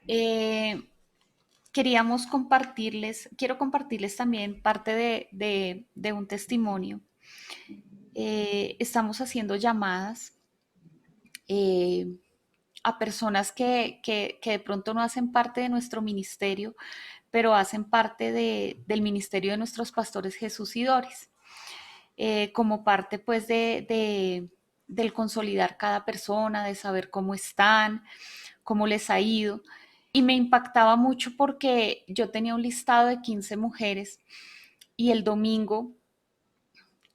Eh, quiero compartirles también parte de un testimonio. Estamos haciendo llamadas eh, a personas que de pronto no hacen parte de nuestro ministerio, pero hacen parte del ministerio de nuestros pastores Jesús y Doris, como parte pues del consolidar cada persona, de saber cómo están, cómo les ha ido. Y me impactaba mucho porque yo tenía un listado de 15 mujeres y el domingo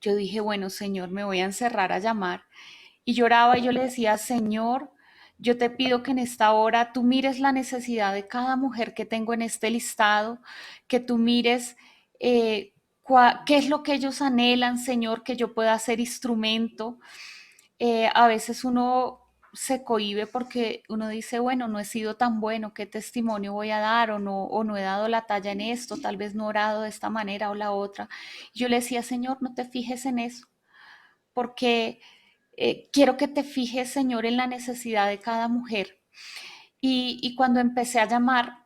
yo dije, bueno, Señor, me voy a encerrar a llamar. Y lloraba y yo le decía, Señor, yo te pido que en esta hora tú mires la necesidad de cada mujer que tengo en este listado, que tú mires qué es lo que ellos anhelan, Señor, que yo pueda ser instrumento. A veces uno se cohíbe porque uno dice, bueno, no he sido tan bueno, ¿qué testimonio voy a dar? O no he dado la talla en esto, tal vez no he orado de esta manera o la otra. Yo le decía, Señor, no te fijes en eso, porque quiero que te fijes, Señor, en la necesidad de cada mujer. Y cuando empecé a llamar,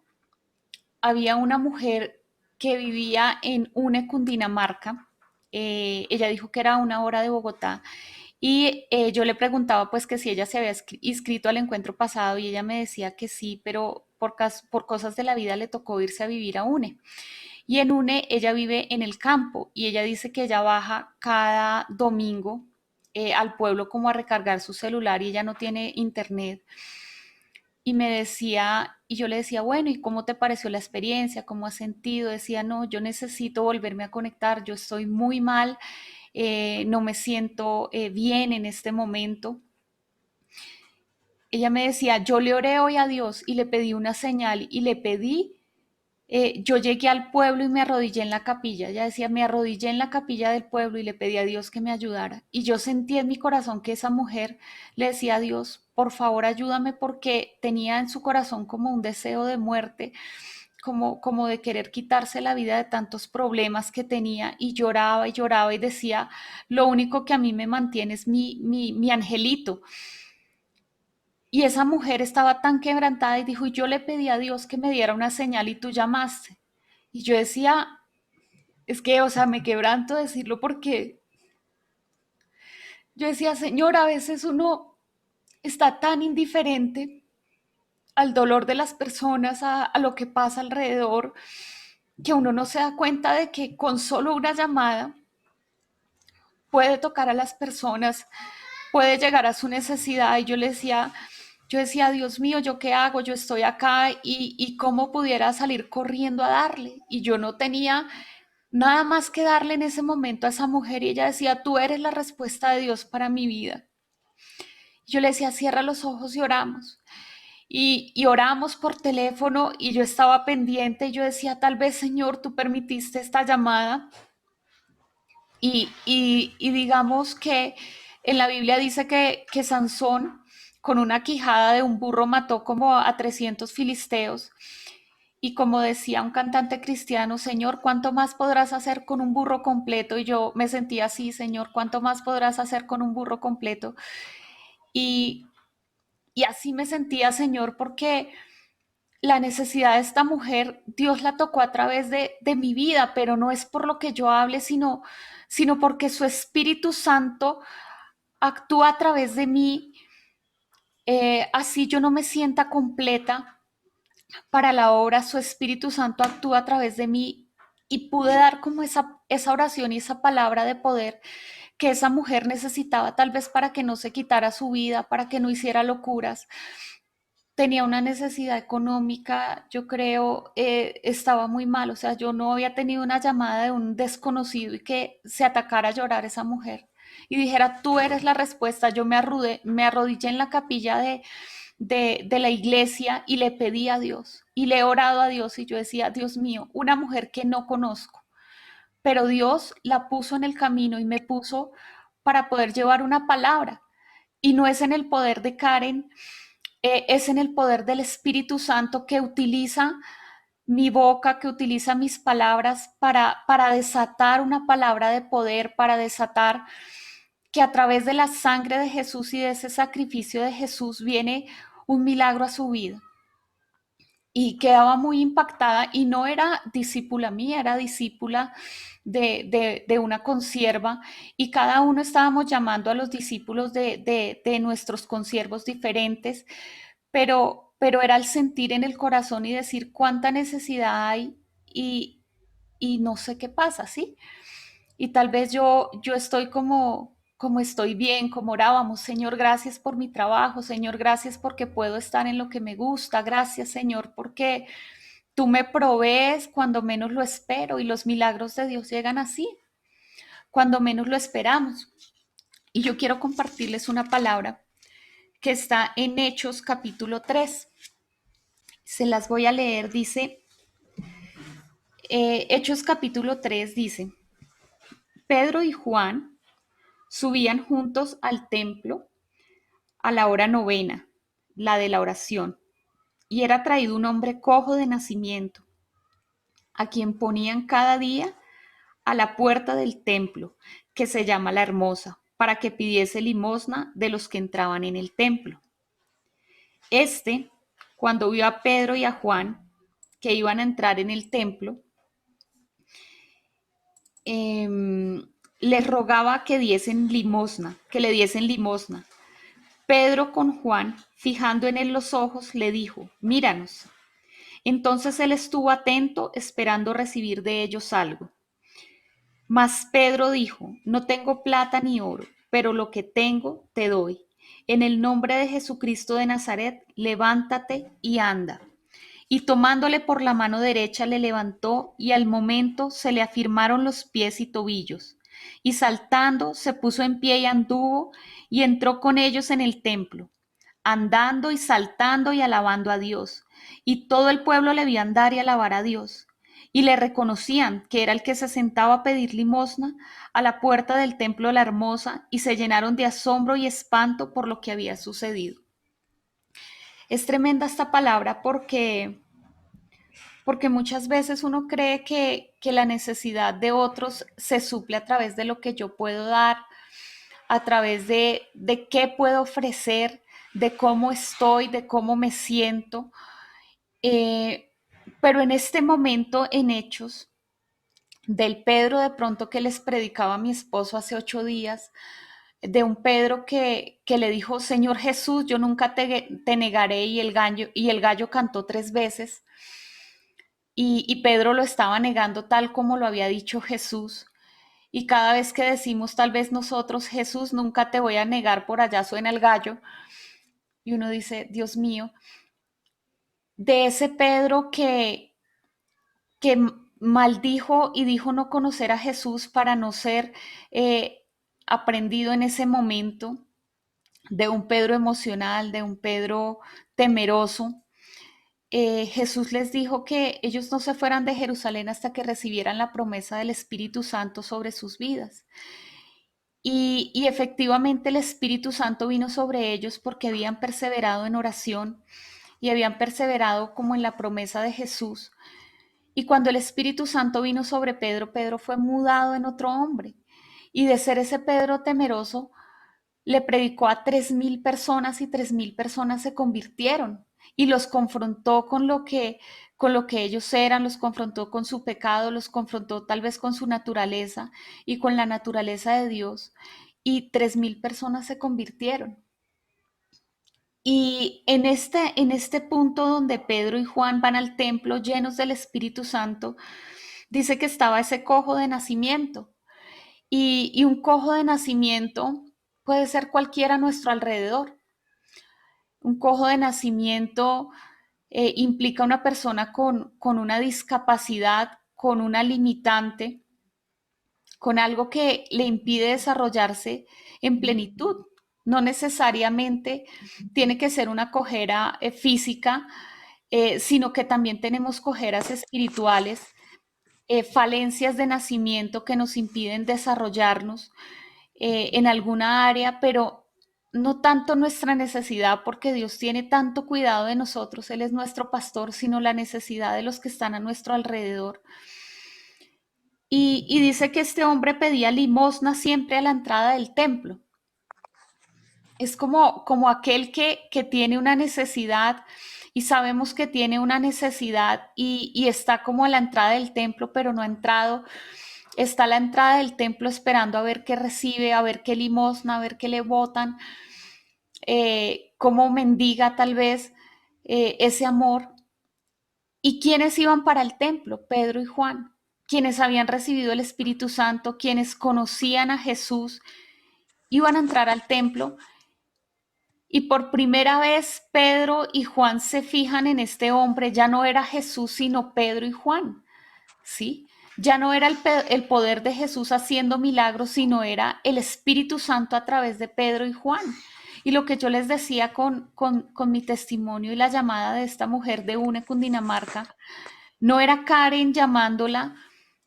había una mujer que vivía en Une, Cundinamarca. Ella dijo que era a 1 hora de Bogotá. Y yo le preguntaba pues que si ella se había inscrito al encuentro pasado y ella me decía que sí, pero por cosas de la vida le tocó irse a vivir a UNE. Y en UNE ella vive en el campo y ella dice que ella baja cada domingo al pueblo como a recargar su celular y ella no tiene internet. Y me decía, y yo le decía, bueno, ¿y cómo te pareció la experiencia? ¿Cómo has sentido? Decía, no, yo necesito volverme a conectar, yo estoy muy mal, no me siento bien en este momento. Ella me decía, yo le oré hoy a Dios y le pedí una señal y le pedí, yo llegué al pueblo y me arrodillé en la capilla. Ella decía, me arrodillé en la capilla del pueblo y le pedí a Dios que me ayudara. Y yo sentí en mi corazón que esa mujer le decía a Dios, por favor ayúdame porque tenía en su corazón como un deseo de muerte, como de querer quitarse la vida de tantos problemas que tenía y lloraba y decía, lo único que a mí me mantiene es mi angelito. Y esa mujer estaba tan quebrantada y dijo, yo le pedí a Dios que me diera una señal y tú llamaste. Y yo decía, es que, o sea, me quebranto decirlo porque yo decía, Señor, a veces uno está tan indiferente al dolor de las personas, a lo que pasa alrededor, que uno no se da cuenta de que con solo una llamada puede tocar a las personas, puede llegar a su necesidad. Y yo decía, Dios mío, ¿yo qué hago? Yo estoy acá y cómo pudiera salir corriendo a darle. Y yo no tenía nada más que darle en ese momento a esa mujer y ella decía, tú eres la respuesta de Dios para mi vida. Yo le decía, cierra los ojos y oramos. Y oramos por teléfono y yo estaba pendiente y yo decía, tal vez Señor, tú permitiste esta llamada y digamos que en la Biblia dice que Sansón con una quijada de un burro mató como a 300 filisteos. Y como decía un cantante cristiano, Señor, ¿cuánto más podrás hacer con un burro completo? Y yo me sentía así, Señor, ¿cuánto más podrás hacer con un burro completo? Y, y así me sentía, Señor, porque la necesidad de esta mujer, Dios la tocó a través de mi vida, pero no es por lo que yo hable, sino porque su Espíritu Santo actúa a través de mí. Así yo no me sienta completa para la obra, su Espíritu Santo actúa a través de mí y pude dar como esa oración y esa palabra de poder que esa mujer necesitaba tal vez para que no se quitara su vida, para que no hiciera locuras. Tenía una necesidad económica, yo creo, estaba muy mal, o sea, yo no había tenido una llamada de un desconocido y que se atacara a llorar esa mujer y dijera, tú eres la respuesta. Yo me arrodillé en la capilla de la iglesia y le pedí a Dios y le he orado a Dios y yo decía, Dios mío, una mujer que no conozco, pero Dios la puso en el camino y me puso para poder llevar una palabra. Y no es en el poder de Karen, es en el poder del Espíritu Santo que utiliza mi boca, que utiliza mis palabras para desatar una palabra de poder, para desatar que a través de la sangre de Jesús y de ese sacrificio de Jesús viene un milagro a su vida. y quedaba muy impactada y no era discípula mía, era discípula de una consierva y cada uno estábamos llamando a los discípulos de nuestros consiervos diferentes, pero era el sentir en el corazón y decir cuánta necesidad hay y, y no sé qué pasa, ¿sí? Y tal vez yo estoy como estoy bien, como orábamos, Señor, gracias por mi trabajo, Señor, gracias porque puedo estar en lo que me gusta, gracias, Señor, porque tú me provees cuando menos lo espero y los milagros de Dios llegan así, cuando menos lo esperamos. Y yo quiero compartirles una palabra que está en Hechos capítulo 3. Se las voy a leer, dice, Hechos capítulo 3 dice, Pedro y Juan subían juntos al templo a la hora novena, la de la oración, y era traído un hombre cojo de nacimiento, a quien ponían cada día a la puerta del templo, que se llama la Hermosa, para que pidiese limosna de los que entraban en el templo. Este, cuando vio a Pedro y a Juan, que iban a entrar en el templo, les rogaba que diesen limosna, que le diesen limosna. Pedro con Juan, fijando en él los ojos, le dijo, míranos. Entonces él estuvo atento, esperando recibir de ellos algo. Mas Pedro dijo, no tengo plata ni oro, pero lo que tengo te doy. En el nombre de Jesucristo de Nazaret, levántate y anda. Y tomándole por la mano derecha le levantó y al momento se le afirmaron los pies y tobillos. Y saltando se puso en pie y anduvo y entró con ellos en el templo, andando y saltando y alabando a Dios. Y todo el pueblo le vio andar y alabar a Dios. Y le reconocían que era el que se sentaba a pedir limosna a la puerta del templo de la Hermosa y se llenaron de asombro y espanto por lo que había sucedido. Es tremenda esta palabra porque muchas veces uno cree que la necesidad de otros se suple a través de lo que yo puedo dar, a través de qué puedo ofrecer, de cómo estoy, de cómo me siento. Eh, pero en este momento, en Hechos, del Pedro de pronto que les predicaba a mi esposo hace 8 días, de un Pedro que le dijo, Señor Jesús, yo nunca te negaré y el gallo cantó 3 veces. Y Pedro lo estaba negando tal como lo había dicho Jesús. Y cada vez que decimos tal vez nosotros, Jesús, nunca te voy a negar, por allá suena el gallo. Y uno dice, Dios mío, de ese Pedro que maldijo y dijo no conocer a Jesús para no ser eh, aprendido en ese momento, de un Pedro emocional, de un Pedro temeroso. Jesús les dijo que ellos no se fueran de Jerusalén hasta que recibieran la promesa del Espíritu Santo sobre sus vidas. Y efectivamente el Espíritu Santo vino sobre ellos porque habían perseverado en oración y habían perseverado como en la promesa de Jesús. Y cuando el Espíritu Santo vino sobre Pedro, Pedro fue mudado en otro hombre. Y de ser ese Pedro temeroso, le predicó a 3.000 personas y 3.000 personas se convirtieron y los confrontó con lo que ellos eran, los confrontó con su pecado, los confrontó tal vez con su naturaleza y con la naturaleza de Dios y 3.000 personas se convirtieron. Y en este punto donde Pedro y Juan van al templo llenos del Espíritu Santo, dice que estaba ese cojo de nacimiento. Y un cojo de nacimiento puede ser cualquiera a nuestro alrededor. Un cojo de nacimiento implica una persona con una discapacidad, con una limitante, con algo que le impide desarrollarse en plenitud. No necesariamente tiene que ser una cojera física, sino que también tenemos cojeras espirituales, falencias de nacimiento que nos impiden desarrollarnos en alguna área, pero no tanto nuestra necesidad, porque Dios tiene tanto cuidado de nosotros, Él es nuestro pastor, sino la necesidad de los que están a nuestro alrededor. Y dice que este hombre pedía limosna siempre a la entrada del templo. Es como aquel que tiene una necesidad y sabemos que tiene una necesidad y está como a la entrada del templo, pero no ha entrado. Está a la entrada del templo esperando a ver qué recibe, a ver qué limosna, a ver qué le botan, cómo mendiga tal vez ese amor. ¿Y quiénes iban para el templo? Pedro y Juan, quienes habían recibido el Espíritu Santo, quienes conocían a Jesús, iban a entrar al templo. Y por primera vez Pedro y Juan se fijan en este hombre. Ya no era Jesús, sino Pedro y Juan, ¿sí? Ya no era el poder de Jesús haciendo milagros, sino era el Espíritu Santo a través de Pedro y Juan. Y lo que yo les decía con mi testimonio y la llamada de esta mujer de UNE Cundinamarca, no era Karen llamándola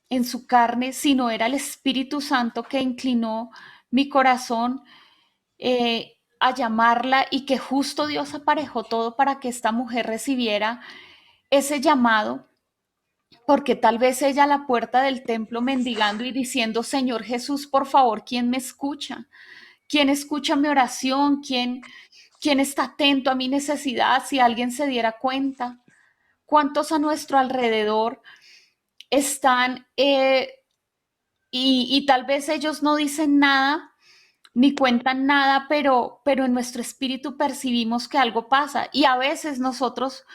en su carne, sino era el Espíritu Santo que inclinó mi corazón a llamarla, y que justo Dios aparejó todo para que esta mujer recibiera ese llamado, porque tal vez ella a la puerta del templo mendigando y diciendo: Señor Jesús, por favor, ¿quién me escucha? ¿Quién escucha mi oración? ¿Quién está atento a mi necesidad? Si alguien se diera cuenta. ¿Cuántos a nuestro alrededor están y tal vez ellos no dicen nada ni cuentan nada, pero en nuestro espíritu percibimos que algo pasa, y a veces nosotros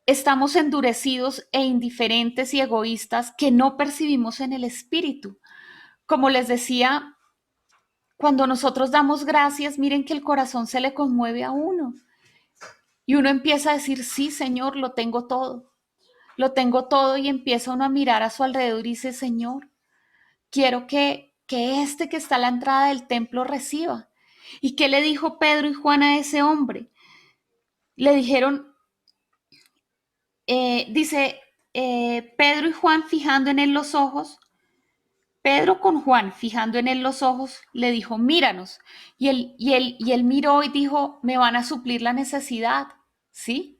estamos endurecidos e indiferentes y egoístas que no percibimos en el espíritu? Como les decía, cuando nosotros damos gracias, miren que el corazón se le conmueve a uno y uno empieza a decir: sí, Señor, lo tengo todo, y empieza uno a mirar a su alrededor y dice: Señor, quiero que este que está a la entrada del templo reciba. ¿Y qué le dijo Pedro y Juan a ese hombre? Le dijeron, dice, Pedro y Juan fijando en él los ojos, Pedro con Juan fijando en él los ojos, le dijo: míranos. Y él miró y dijo: me van a suplir la necesidad, ¿sí?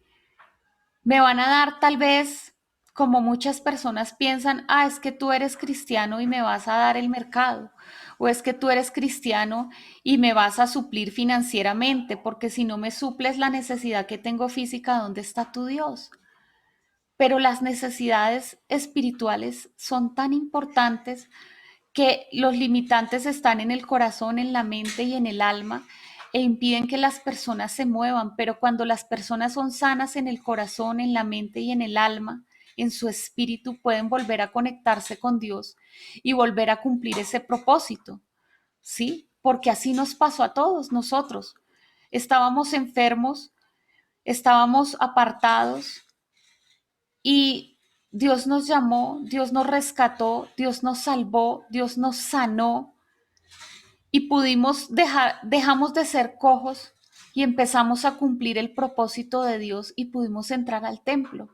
Me van a dar tal vez, como muchas personas piensan: ah, es que tú eres cristiano y me vas a dar el mercado, o es que tú eres cristiano y me vas a suplir financieramente, porque si no me suples la necesidad que tengo física, ¿dónde está tu Dios? Pero las necesidades espirituales son tan importantes que los limitantes están en el corazón, en la mente y en el alma, e impiden que las personas se muevan. Pero cuando las personas son sanas en el corazón, en la mente y en el alma, en su espíritu, pueden volver a conectarse con Dios y volver a cumplir ese propósito, ¿sí? Porque así nos pasó a todos nosotros. Estábamos enfermos, estábamos apartados, y Dios nos llamó, Dios nos rescató, Dios nos salvó, Dios nos sanó, y dejamos de ser cojos y empezamos a cumplir el propósito de Dios y pudimos entrar al templo.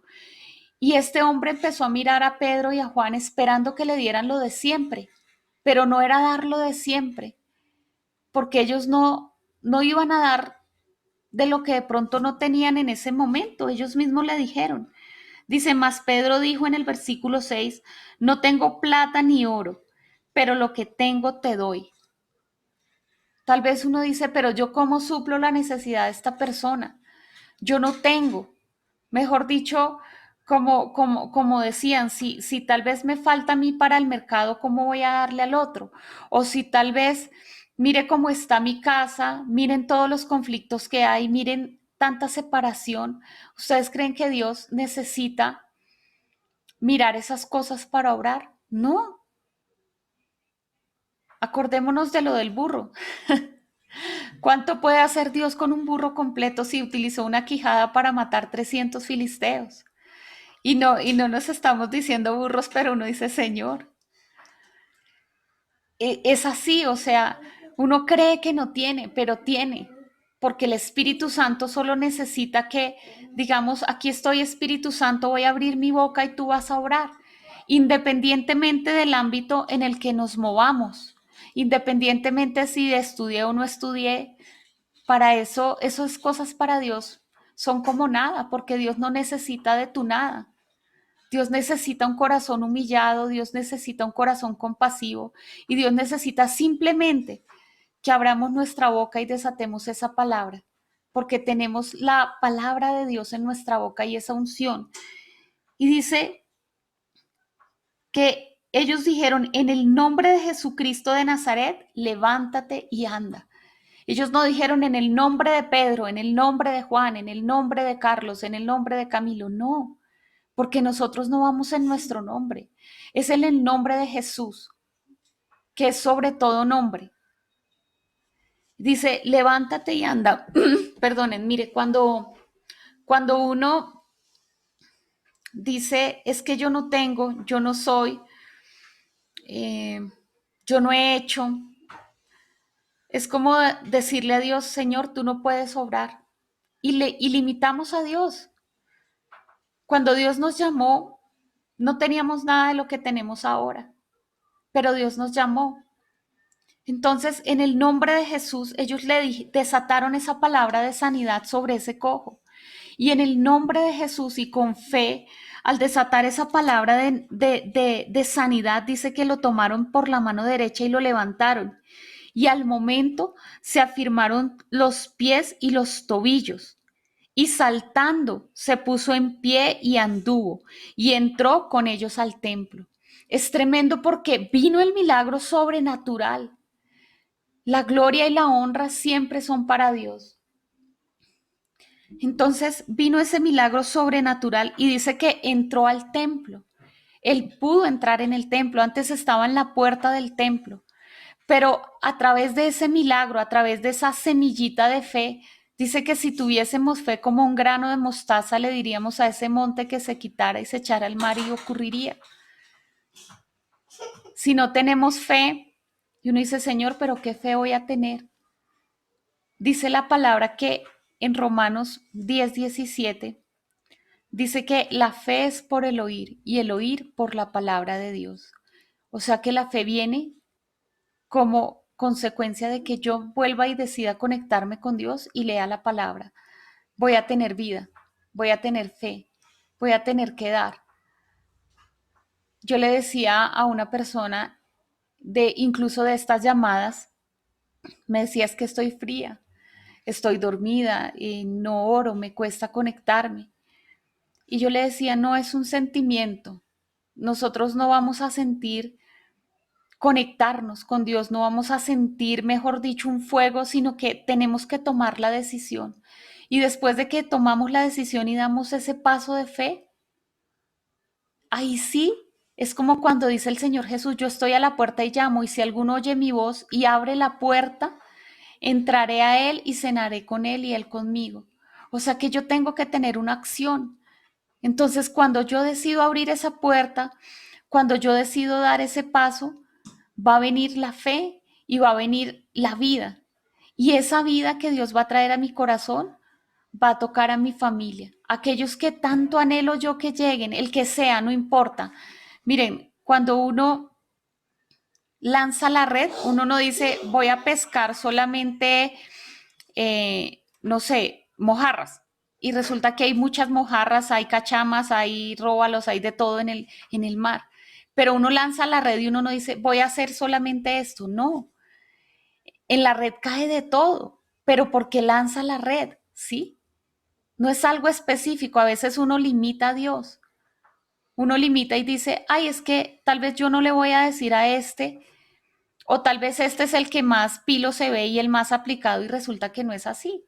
Y este hombre empezó a mirar a Pedro y a Juan esperando que le dieran lo de siempre, pero no era dar lo de siempre, porque ellos no iban a dar de lo que de pronto no tenían en ese momento. Ellos mismos le dijeron. Dice: mas Pedro dijo en el versículo 6: no tengo plata ni oro, pero lo que tengo te doy. Tal vez uno dice: pero yo cómo suplo la necesidad de esta persona. Yo no tengo. Mejor dicho, como decían, si tal vez me falta a mí para el mercado, ¿cómo voy a darle al otro? O si tal vez, mire cómo está mi casa, miren todos los conflictos que hay, miren tanta separación. ¿Ustedes creen que Dios necesita mirar esas cosas para obrar? No. Acordémonos de lo del burro. ¿Cuánto puede hacer Dios con un burro completo si utilizó una quijada para matar 300 filisteos? Y no nos estamos diciendo burros, pero uno dice: Señor, es así, o sea, uno cree que no tiene, pero tiene, porque el Espíritu Santo solo necesita que, digamos: aquí estoy, Espíritu Santo, voy a abrir mi boca y tú vas a orar, independientemente del ámbito en el que nos movamos, independientemente si estudié o no estudié. Para eso, esas cosas para Dios son como nada, porque Dios no necesita de tu nada. Dios necesita un corazón humillado, Dios necesita un corazón compasivo, y Dios necesita simplemente que abramos nuestra boca y desatemos esa palabra. porque tenemos la palabra de Dios en nuestra boca y esa unción. Y dice que ellos dijeron, en el nombre de Jesucristo de Nazaret, levántate y anda. Ellos no dijeron en el nombre de Pedro, en el nombre de Juan, en el nombre de Carlos, en el nombre de Camilo, no, porque nosotros no vamos en nuestro nombre, es en el nombre de Jesús, que es sobre todo nombre. Dice, levántate y anda. Perdonen, mire, cuando uno dice, es que yo no tengo, yo no soy, eh, yo no he hecho, es como decirle a Dios, Señor, tú no puedes obrar. Y limitamos a Dios. Cuando Dios nos llamó, no teníamos nada de lo que tenemos ahora, pero Dios nos llamó. Entonces, en el nombre de Jesús, ellos le desataron esa palabra de sanidad sobre ese cojo. Y en el nombre de Jesús y con fe, al desatar esa palabra de sanidad, dice que lo tomaron por la mano derecha y lo levantaron. Y al momento se afirmaron los pies y los tobillos. Y saltando se puso en pie y anduvo, y entró con ellos al templo. Es tremendo porque vino el milagro sobrenatural. La gloria y la honra siempre son para Dios. Entonces vino ese milagro sobrenatural y dice que entró al templo. Él pudo entrar en el templo, antes estaba en la puerta del templo, pero a través de ese milagro, a través de esa semillita de fe, dice que si tuviésemos fe como un grano de mostaza, le diríamos a ese monte que se quitara y se echara al mar y ocurriría. Si no tenemos fe, y uno dice, Señor, pero ¿qué fe voy a tener? Dice la palabra que en Romanos 10:17 dice que la fe es por el oír y el oír por la palabra de Dios. O sea que la fe viene como consecuencia de que yo vuelva y decida conectarme con Dios y lea la palabra. Voy a tener vida, voy a tener fe, voy a tener que dar. Yo le decía a una persona de incluso de estas llamadas, me decía es que estoy fría, estoy dormida, no oro, me cuesta conectarme. Y yo le decía, no es un sentimiento. Nosotros no vamos a sentir conectarnos con Dios, no vamos a sentir, mejor dicho, un fuego, sino que tenemos que tomar la decisión. Y después de que tomamos la decisión y damos ese paso de fe, ahí sí es como cuando dice el Señor Jesús, yo estoy a la puerta y llamo, y si alguno oye mi voz y abre la puerta, entraré a él y cenaré con él y él conmigo. O sea que yo tengo que tener una acción. Entonces, cuando yo decido abrir esa puerta, cuando yo decido dar ese paso, va a venir la fe y va a venir la vida. Y esa vida que Dios va a traer a mi corazón va a tocar a mi familia. Aquellos que tanto anhelo yo que lleguen, el que sea, no importa. Miren, cuando uno lanza la red, uno no dice voy a pescar solamente, no sé, mojarras. Y resulta que hay muchas mojarras, hay cachamas, hay róbalos, hay de todo en el mar. Pero uno lanza la red y uno no dice voy a hacer solamente esto. No, en la red cae de todo, pero porque lanza la red, ¿sí? No es algo específico, a veces uno limita a Dios. Uno limita y dice, ay, es que tal vez yo no le voy a decir a este, o tal vez este es el que más pilo se ve y el más aplicado y resulta que no es así,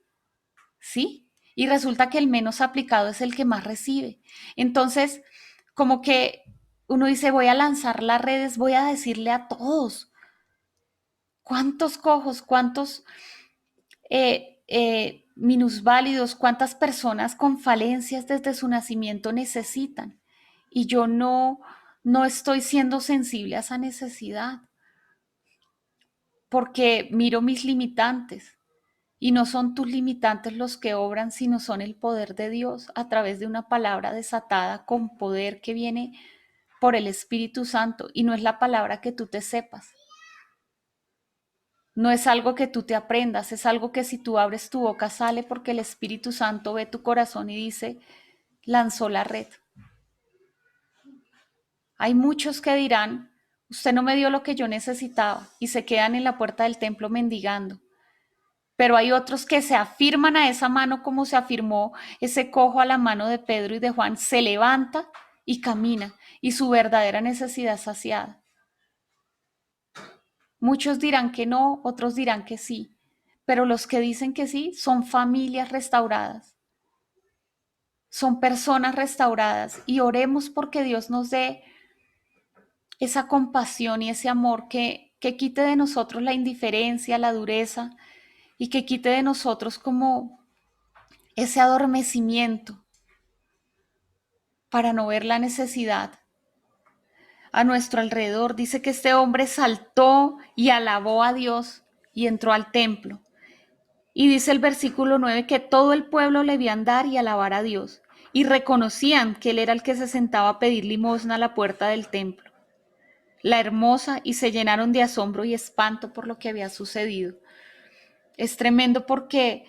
¿sí? Y resulta que el menos aplicado es el que más recibe. Entonces, como que uno dice, voy a lanzar las redes, voy a decirle a todos, ¿cuántos cojos, cuántos minusválidos, cuántas personas con falencias desde su nacimiento necesitan? Y yo no estoy siendo sensible a esa necesidad porque miro mis limitantes y no son tus limitantes los que obran, sino son el poder de Dios a través de una palabra desatada con poder que viene por el Espíritu Santo y no es la palabra que tú te sepas. No es algo que tú te aprendas, es algo que si tú abres tu boca sale porque el Espíritu Santo ve tu corazón y dice, lanzó la red. Hay muchos que dirán, usted no me dio lo que yo necesitaba y se quedan en la puerta del templo mendigando. pero hay otros que se afirman a esa mano como se afirmó ese cojo a la mano de Pedro y de Juan, se levanta y camina y su verdadera necesidad es saciada. Muchos dirán que no, otros dirán que sí, pero los que dicen que sí son familias restauradas, son personas restauradas y oremos porque Dios nos dé esa compasión y ese amor que quite de nosotros la indiferencia, la dureza y que quite de nosotros como ese adormecimiento para no ver la necesidad a nuestro alrededor. Dice que este hombre saltó y alabó a Dios y entró al templo. Y dice el versículo 9 que todo el pueblo le vio andar y alabar a Dios y reconocían que él era el que se sentaba a pedir limosna a la puerta del templo. La hermosa y se llenaron de asombro y espanto por lo que había sucedido. Es tremendo porque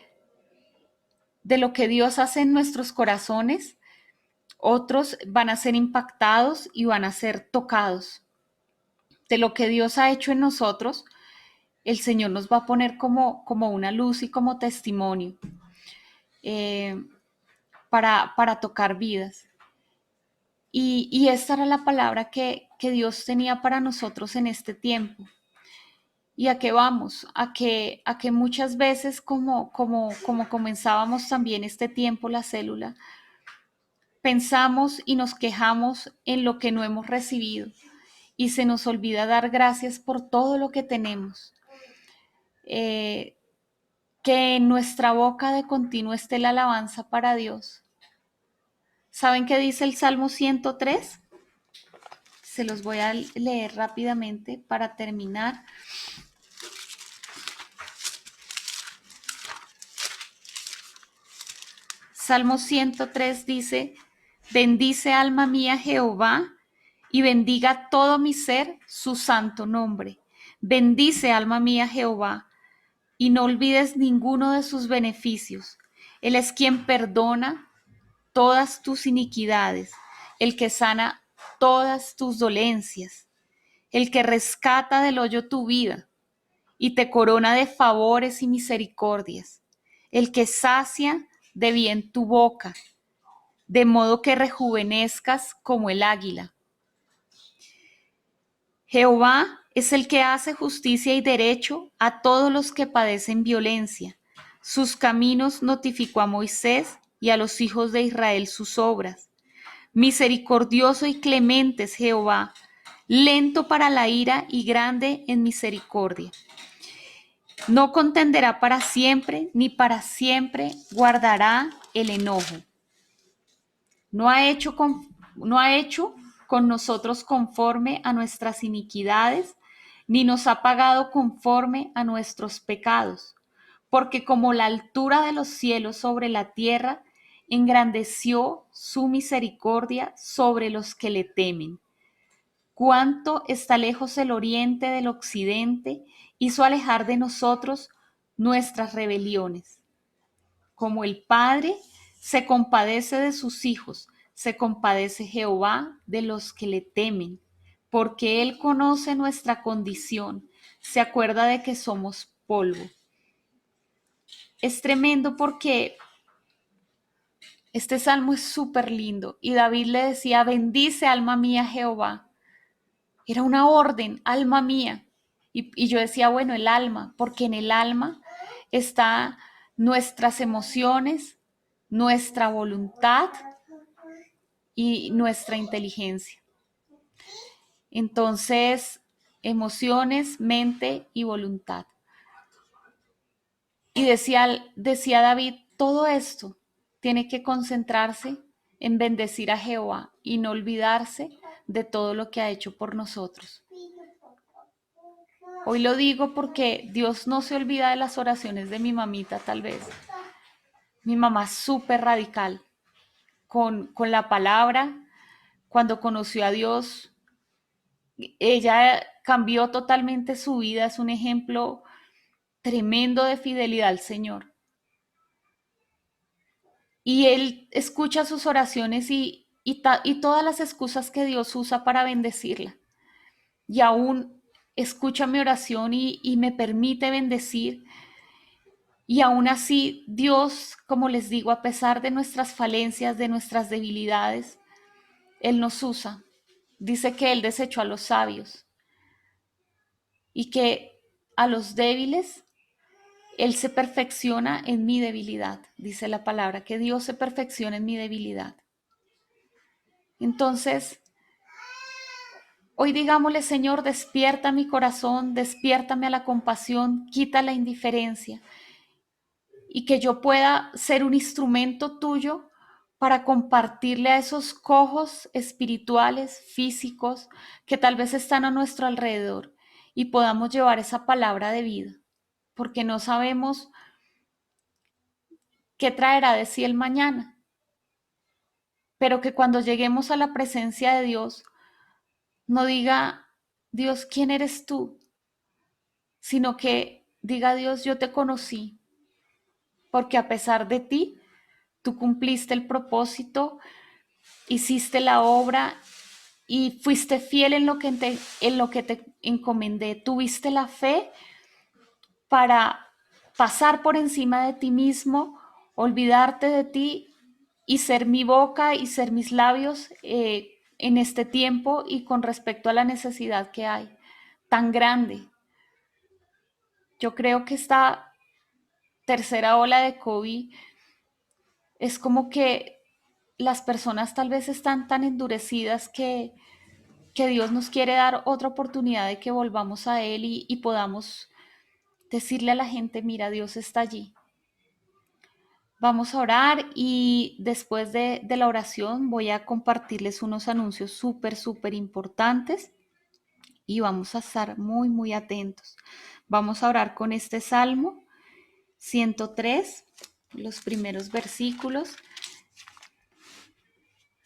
de lo que Dios hace en nuestros corazones, otros van a ser impactados y van a ser tocados. De lo que Dios ha hecho en nosotros, el Señor nos va a poner como una luz y como testimonio eh, para tocar vidas. Y esta era la palabra que Dios tenía para nosotros en este tiempo. ¿Y a qué vamos? A que muchas veces, como comenzábamos también este tiempo, la célula, pensamos y nos quejamos en lo que no hemos recibido y se nos olvida dar gracias por todo lo que tenemos. Eh, que en nuestra boca de continuo esté la alabanza para Dios. ¿Saben qué dice el Salmo 103? Se los voy a leer rápidamente para terminar. Salmo 103 dice, bendice alma mía Jehová y bendiga todo mi ser su santo nombre. Bendice alma mía Jehová y no olvides ninguno de sus beneficios. Él es quien perdona todas tus iniquidades, el que sana todas tus dolencias, el que rescata del hoyo tu vida y te corona de favores y misericordias, el que sacia de bien tu boca, de modo que rejuvenezcas como el águila. Jehová es el que hace justicia y derecho a todos los que padecen violencia. Sus caminos notificó a Moisés y a los hijos de Israel sus obras. Misericordioso y clemente es Jehová, lento para la ira y grande en misericordia. No contenderá para siempre, ni para siempre guardará el enojo. No ha hecho con nosotros conforme a nuestras iniquidades, ni nos ha pagado conforme a nuestros pecados. Porque como la altura de los cielos sobre la tierra, engrandeció su misericordia sobre los que le temen. Cuánto está lejos el oriente del occidente, hizo alejar de nosotros nuestras rebeliones. Como el Padre se compadece de sus hijos, se compadece Jehová de los que le temen, porque Él conoce nuestra condición, se acuerda de que somos polvo. Es tremendo porque este salmo es súper lindo y David le decía, bendice alma mía Jehová. Era una orden, alma mía. Y yo decía, bueno, el alma, porque en el alma está nuestras emociones, nuestra voluntad y nuestra inteligencia. Entonces, emociones, mente y voluntad. Y decía David, todo esto tiene que concentrarse en bendecir a Jehová y no olvidarse de todo lo que ha hecho por nosotros. Hoy lo digo porque Dios no se olvida de las oraciones de mi mamita, tal vez. Mi mamá súper radical con la palabra. Cuando conoció a Dios, ella cambió totalmente su vida. Es un ejemplo tremendo de fidelidad al Señor. Y Él escucha sus oraciones y todas las excusas que Dios usa para bendecirla. Y aún escucha mi oración y me permite bendecir. Y aún así, Dios, como les digo, a pesar de nuestras falencias, de nuestras debilidades, Él nos usa. Dice que Él desechó a los sabios y que a los débiles Él se perfecciona en mi debilidad. Dice la palabra, que Dios se perfecciona en mi debilidad. Entonces, hoy digámosle, Señor, despierta mi corazón, despiértame a la compasión, quita la indiferencia y que yo pueda ser un instrumento tuyo para compartirle a esos cojos espirituales, físicos, que tal vez están a nuestro alrededor y podamos llevar esa palabra de vida, porque no sabemos qué traerá de sí el mañana, pero que cuando lleguemos a la presencia de Dios, no diga, Dios, ¿quién eres tú? Sino que diga, Dios, yo te conocí, porque a pesar de ti, tú cumpliste el propósito, hiciste la obra y fuiste fiel en lo que te encomendé. Tuviste la fe para pasar por encima de ti mismo, olvidarte de ti y ser mi boca y ser mis labios en este tiempo y con respecto a la necesidad que hay tan grande. Yo creo que esta tercera ola de COVID es como que las personas tal vez están tan endurecidas que Dios nos quiere dar otra oportunidad de que volvamos a Él y podamos decirle a la gente, mira, Dios está allí. Vamos a orar y después de la oración voy a compartirles unos anuncios súper importantes y vamos a estar muy atentos. Vamos a orar con este Salmo 103, los primeros versículos.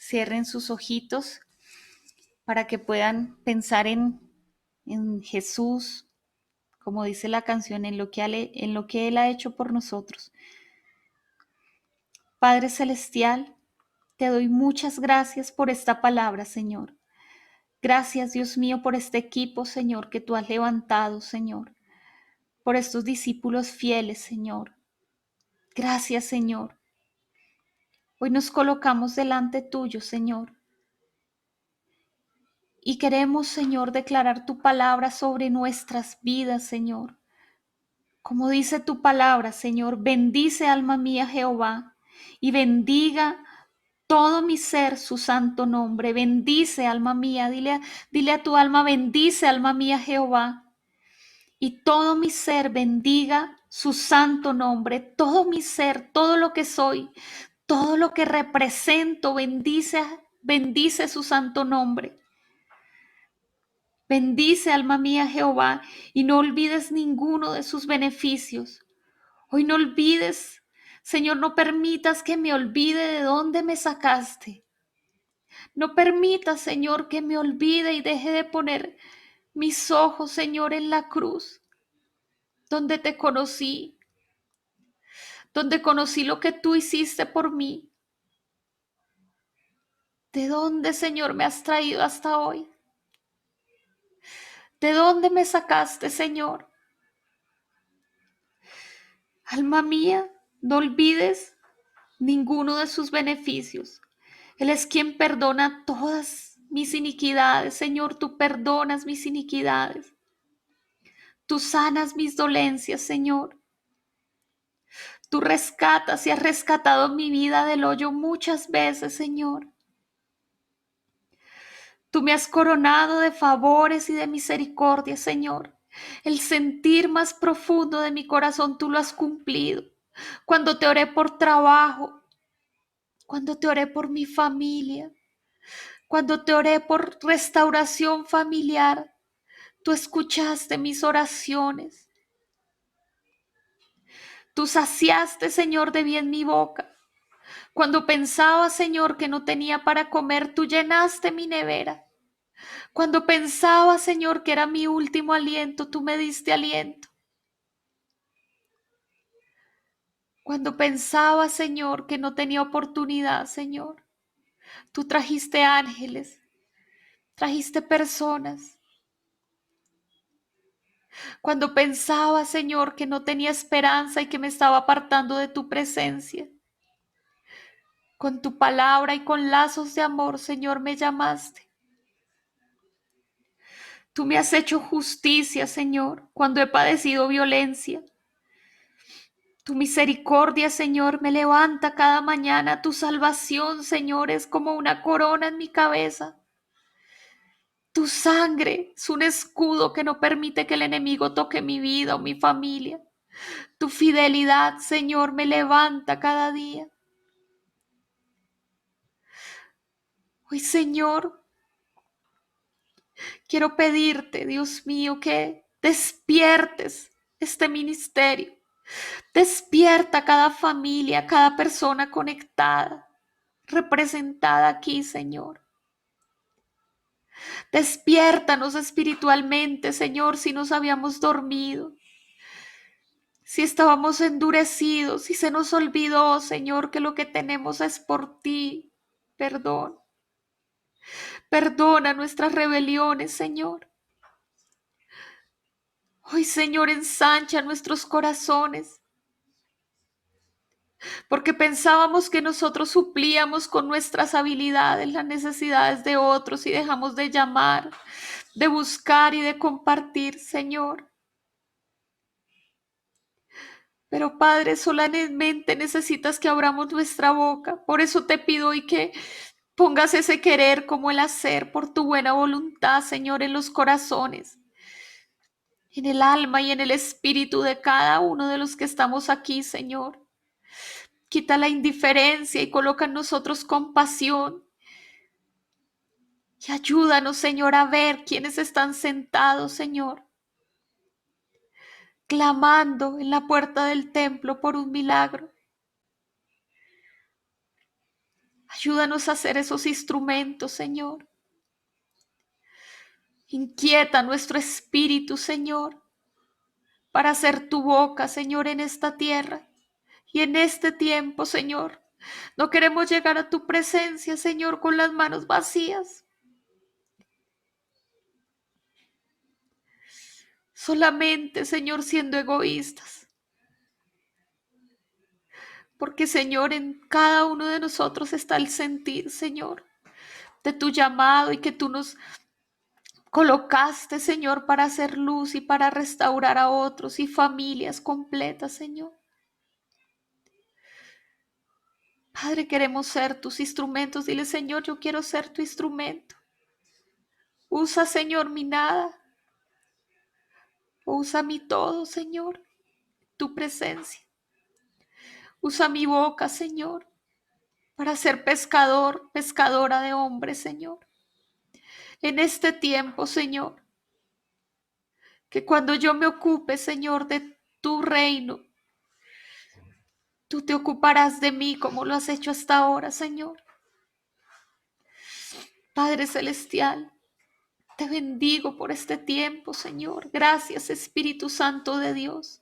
Cierren sus ojitos para que puedan pensar en Jesús, como dice la canción, en lo que Él ha hecho por nosotros. Padre Celestial, te doy muchas gracias por esta palabra, Señor. Gracias, Dios mío, por este equipo, Señor, que tú has levantado, Señor. Por estos discípulos fieles, Señor. Gracias, Señor. Hoy nos colocamos delante tuyo, Señor. Y queremos, Señor, declarar tu palabra sobre nuestras vidas, Señor. Como dice tu palabra, Señor, bendice alma mía Jehová y bendiga todo mi ser su santo nombre. Bendice alma mía, dile a tu alma, bendice alma mía Jehová y todo mi ser bendiga su santo nombre. Todo mi ser, todo lo que soy, todo lo que represento, bendice su santo nombre. Bendice alma mía Jehová y no olvides ninguno de sus beneficios. Hoy no olvides, Señor, no permitas que me olvide de dónde me sacaste. No permitas, Señor, que me olvide y deje de poner mis ojos, Señor, en la cruz, donde te conocí, donde conocí lo que tú hiciste por mí. ¿De dónde, Señor, me has traído hasta hoy? ¿De dónde me sacaste, Señor? Alma mía, no olvides ninguno de sus beneficios. Él es quien perdona todas mis iniquidades. Señor, tú perdonas mis iniquidades. Tú sanas mis dolencias, Señor. Tú rescatas y has rescatado mi vida del hoyo muchas veces, Señor. Tú me has coronado de favores y de misericordia, Señor. El sentir más profundo de mi corazón tú lo has cumplido. Cuando te oré por trabajo, cuando te oré por mi familia, cuando te oré por restauración familiar, tú escuchaste mis oraciones. Tú saciaste, Señor, de bien mi boca. Cuando pensaba, Señor, que no tenía para comer, tú llenaste mi nevera. Cuando pensaba, Señor, que era mi último aliento, tú me diste aliento. Cuando pensaba, Señor, que no tenía oportunidad, Señor, tú trajiste ángeles, trajiste personas. Cuando pensaba, Señor, que no tenía esperanza y que me estaba apartando de tu presencia. Con tu palabra y con lazos de amor, Señor, me llamaste. Tú me has hecho justicia, Señor, cuando he padecido violencia. Tu misericordia, Señor, me levanta cada mañana. Tu salvación, Señor, es como una corona en mi cabeza. Tu sangre es un escudo que no permite que el enemigo toque mi vida o mi familia. Tu fidelidad, Señor, me levanta cada día. Hoy, Señor, quiero pedirte, Dios mío, que despiertes este ministerio. Despierta cada familia, cada persona conectada, representada aquí, Señor. Despiértanos espiritualmente, Señor, si nos habíamos dormido, si estábamos endurecidos, si se nos olvidó, Señor, que lo que tenemos es por ti. Perdón. Perdona nuestras rebeliones, Señor. Hoy, Señor, ensancha nuestros corazones, porque pensábamos que nosotros suplíamos con nuestras habilidades las necesidades de otros y dejamos de llamar, de buscar y de compartir, Señor. Pero Padre, solamente necesitas que abramos nuestra boca. Por eso te pido hoy que pongas ese querer como el hacer por tu buena voluntad, Señor, en los corazones, en el alma y en el espíritu de cada uno de los que estamos aquí, Señor. Quita la indiferencia y coloca en nosotros compasión. Y ayúdanos, Señor, a ver quiénes están sentados, Señor, clamando en la puerta del templo por un milagro. Ayúdanos a ser esos instrumentos, Señor. Inquieta nuestro espíritu, Señor, para hacer tu boca, Señor, en esta tierra y en este tiempo, Señor. No queremos llegar a tu presencia, Señor, con las manos vacías. Solamente, Señor, siendo egoístas. Porque, Señor, en cada uno de nosotros está el sentir, Señor, de tu llamado y que tú nos colocaste, Señor, para hacer luz y para restaurar a otros y familias completas, Señor. Padre, queremos ser tus instrumentos. Dile, Señor, yo quiero ser tu instrumento. Usa, Señor, mi nada. Usa mi todo, Señor, tu presencia. Usa mi boca, Señor, para ser pescador, pescadora de hombres, Señor. En este tiempo, Señor, que cuando yo me ocupe, Señor, de tu reino, tú te ocuparás de mí como lo has hecho hasta ahora, Señor. Padre Celestial, te bendigo por este tiempo, Señor. Gracias, Espíritu Santo de Dios.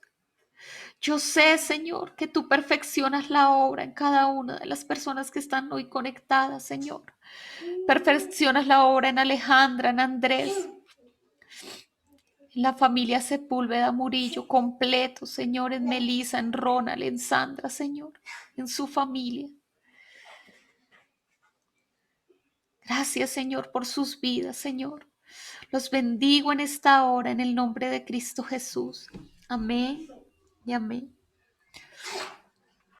Yo sé, Señor, que tú perfeccionas la obra en cada una de las personas que están hoy conectadas, Señor. Perfeccionas la obra en Alejandra, en Andrés, en la familia Sepúlveda Murillo, completo, Señor, en Melissa, en Ronald, en Sandra, Señor, en su familia. Gracias, Señor, por sus vidas, Señor. Los bendigo en esta hora en el nombre de Cristo Jesús. Amén y amén.